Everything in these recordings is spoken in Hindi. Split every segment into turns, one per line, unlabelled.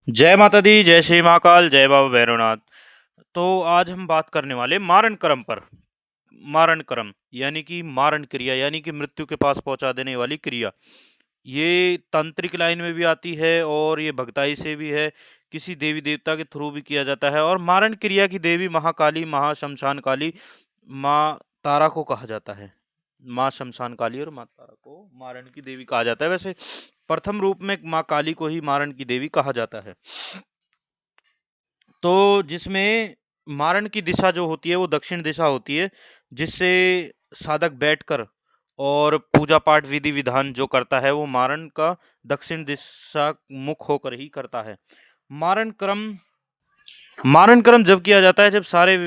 जय माता दी, जय श्री महाकाल, जय बाबा भैरवनाथ। तो आज हम बात करने वाले मारण कर्म पर। मारण कर्म यानी कि मारण क्रिया यानी कि मृत्यु के पास पहुंचा देने वाली क्रिया। ये तांत्रिक लाइन में भी आती है और ये भगताई से भी है। किसी देवी देवता के थ्रू भी किया जाता है और मारण क्रिया की देवी महाकाली, महाशमशान काली, माँ तारा को कहा जाता है। माँ शमशान काली और माँ तारा को मारण की देवी कहा जाता है। वैसे प्रथम रूप में माँ काली को ही मारण की देवी कहा जाता है। तो जिसमें मारण की दिशा जो होती है वो दक्षिण दिशा होती है, जिससे साधक बैठकर और पूजा पाठ विधि विधान जो करता है वो मारण का दक्षिण दिशा मुख होकर ही करता है। मारण क्रम मारण क्रम जब किया जाता है जब सारे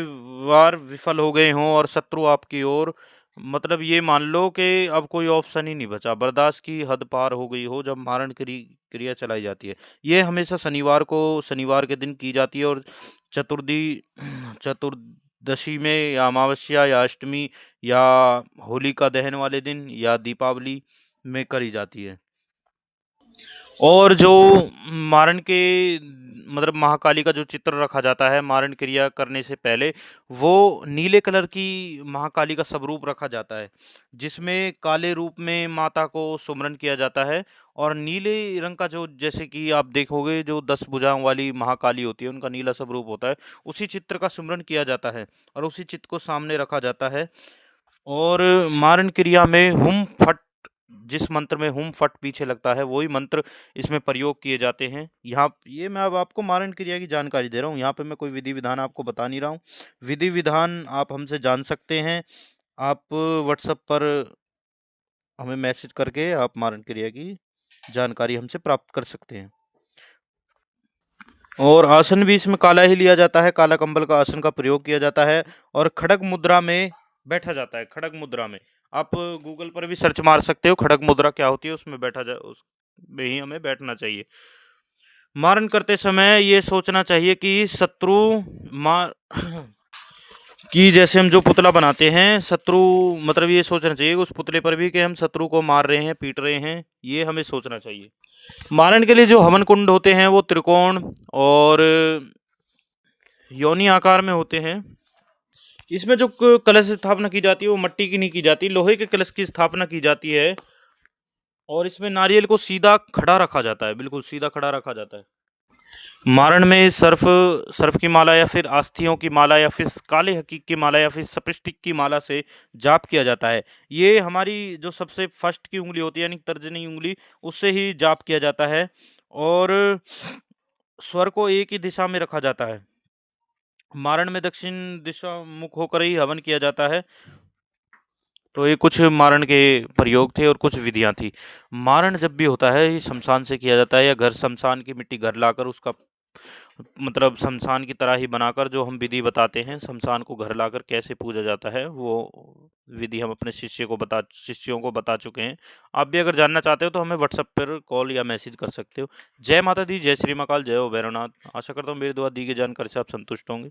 वार विफल हो गए हों और शत्रु आपकी ओर, मतलब ये मान लो कि अब कोई ऑप्शन ही नहीं बचा, बर्दाश्त की हद पार हो गई हो, जब मारण क्रिया चलाई जाती है। ये हमेशा शनिवार के दिन की जाती है और चतुर्थी चतुर्दशी में या अमावस्या या अष्टमी या होलिका दहन वाले दिन या दीपावली में करी जाती है। और जो मारण के मतलब महाकाली का जो चित्र रखा जाता है मारण क्रिया करने से पहले, वो नीले कलर की महाकाली का स्वरूप रखा जाता है, जिसमें काले रूप में माता को सुमरन किया जाता है। और नीले रंग का जो, जैसे कि आप देखोगे जो 10 भुजाओं वाली महाकाली होती है उनका नीला स्वरूप होता है, उसी चित्र का सुमरन किया जाता है और उसी चित्र को सामने रखा जाता है। और मारण क्रिया में हुम फट, जिस मंत्र में हुम फट पीछे लगता है वही मंत्र इसमें प्रयोग किए जाते हैं। यहाँ ये मैं अब आपको मारण क्रिया की जानकारी दे रहा हूँ, यहाँ पे मैं कोई विधि विधान आपको बता नहीं रहा हूँ। विधि विधान आप हमसे जान सकते हैं। आप व्हाट्सएप पर हमें मैसेज करके आप मारण क्रिया की जानकारी हमसे प्राप्त कर सकते हैं। और आसन भी इसमें काला ही लिया जाता है, काला कंबल का आसन का प्रयोग किया जाता है और खड़ग मुद्रा में बैठा जाता है। खड़ग मुद्रा में आप गूगल पर भी सर्च मार सकते हो, खड़ग मुद्रा क्या होती है, उसमें बैठा जा उसमें ही हमें बैठना चाहिए। मारण करते समय ये सोचना चाहिए कि शत्रु मार कि जैसे हम जो पुतला बनाते हैं शत्रु, मतलब ये सोचना चाहिए उस पुतले पर भी कि हम शत्रु को मार रहे हैं, पीट रहे हैं, ये हमें सोचना चाहिए। मारण के लिए जो हवन कुंड होते हैं वो त्रिकोण और योनि आकार में होते हैं। इसमें जो कलश स्थापना की जाती है वो मिट्टी की नहीं की जाती, लोहे के कलश की स्थापना की जाती है। और इसमें नारियल को सीधा खड़ा रखा जाता है, बिल्कुल सीधा खड़ा रखा जाता है। मारण में सर्फ सर्फ की माला या फिर आस्थियों की माला या फिर काले हकीक की माला या फिर सप्रिस्टिक की माला से जाप किया जाता है। ये हमारी जो सबसे फर्स्ट की उंगली होती है यानी तर्जनी उंगली, उससे ही जाप किया जाता है। और स्वर को एक ही दिशा में रखा जाता है। मारण में दक्षिण दिशा मुख होकर ही हवन किया जाता है। तो ये कुछ मारण के प्रयोग थे और कुछ विधियां थी। मारण जब भी होता है ये शमशान से किया जाता है या घर शमशान की मिट्टी घर लाकर उसका, मतलब शमशान की तरह ही बनाकर जो हम विधि बताते हैं शमशान को घर लाकर कैसे पूजा जाता है, वो विधि हम अपने शिष्यों को बता चुके हैं। आप भी अगर जानना चाहते हो तो हमें व्हाट्सएप पर कॉल या मैसेज कर सकते हो। जय माता दी, जय श्री महाकाल, जय हो भैरवनाथ। आशा करता हूँ मेरी दुआ दी गई जानकारी से आप संतुष्ट होंगे।